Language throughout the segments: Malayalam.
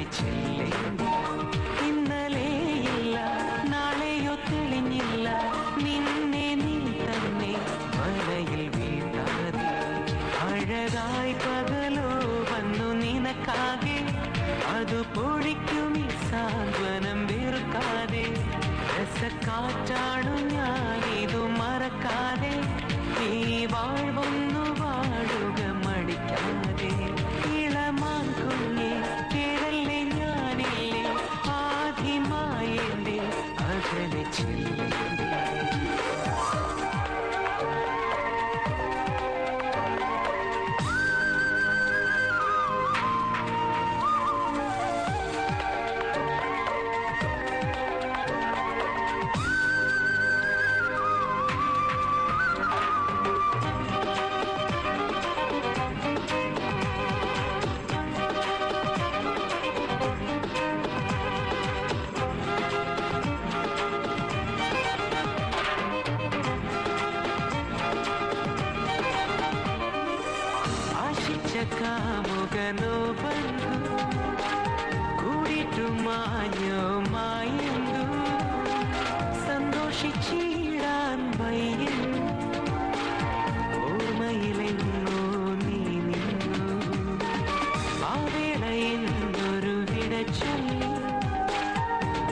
അകലെ ചെല്ലേണ്ടി. ഇന്നലെയില്ല നാളെയോ തെളിഞ്ഞില്ല, നിന്നെ നീ തന്നെ വലയിൽ വീഴാതെ. അഴകായി പകലോ വന്നു നിനക്കാകെ, അത് പൊഴിക്കും ഈ സാന്ത്വനം വെറുക്കാതെ. രസക്കാറ്റാണു ഞാനിതു മറക്കാതെ, നീ വാഴ്വൊന്നു വാഴുക മടിക്കാതെ. ഇളമാൻ കുഞ്ഞെ കേടല്ലേ ഞാനില്ലേ, ആദ്യമായെന്റെ അകലെ ചെല്ലേണ്ടി. കാമുകനോ ബന്ധു കൂടിട്ടു മാഞ്ഞോ മായുന്നു, സന്തോഷിച്ചിടാൻ വയ്യുന്നു. ഓർമ്മയിലെങ്ങോ നീ നിന്നു, ആ വേളയെന്നൊരു വിട ചൊല്ലി.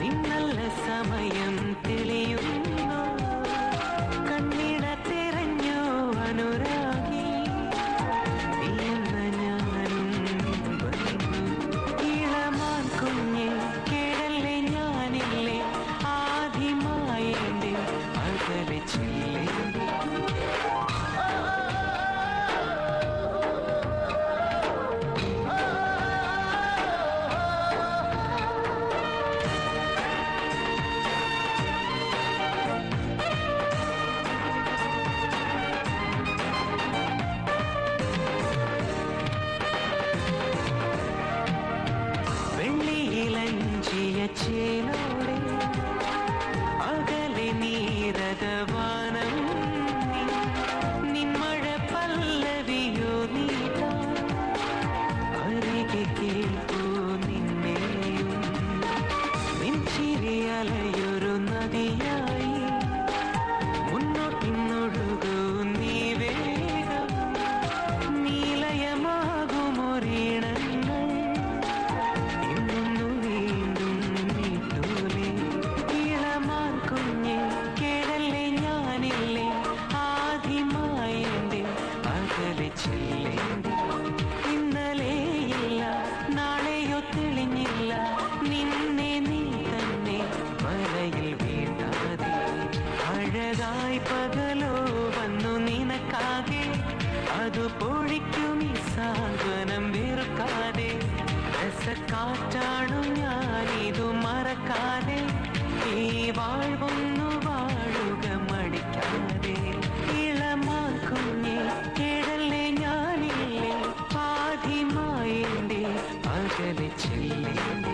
നിന്നല്ല സമയം തെളിയുന്നു, കണ്ണിട തിരഞ്ഞോ അനുരാഗി. കേടല്ലേ ഞാനില്ലേ, ആദ്യമായെന്റെ അകലെ ചെല്ലേണ്ടി. വെള്ളിയിലഞ്ചിയ ചേലോടെ അകലെ നീരകവാനം, നിന്മഴ പല്ലവിയോ നീട്ട അരികെ കേൾക്കൂ നിന്നെയും. നിൻ ചിരിയലയൊരു നദിയായി മുന്നോട്ടിന്നൊഴുകൂ നീ വേഗം. നീലയമാകുമൊരീണങ്ങൾ കേടല്ലേ ഞാനില്ലേ, ആദ്യമായെന്റെ അകലെ ചെല്ലേണ്ടി. ഇന്നലെയില്ല നാളെയോ തെളിഞ്ഞില്ല, നിന്നെ നീ തന്നെ വലയിൽ വീഴാതെ. അഴകായി പകലോ വന്നു നിനക്കാകെ, അത് പൊഴിക്കും ഈ സാന്ത്വനം വെറുക്കാതെ. രസക്കാറ്റാണു ഞാനിതു മറക്കാതെ, ഈ വാഴ്വൊന്നു വാഴുക മടിക്കാതെ. ഇളമാൻ കുഞ്ഞെ കേടല്ലേ ഞാനില്ലേ, ആദ്യമായെന്റെ അകലെ ചെല്ലേണ്ടി.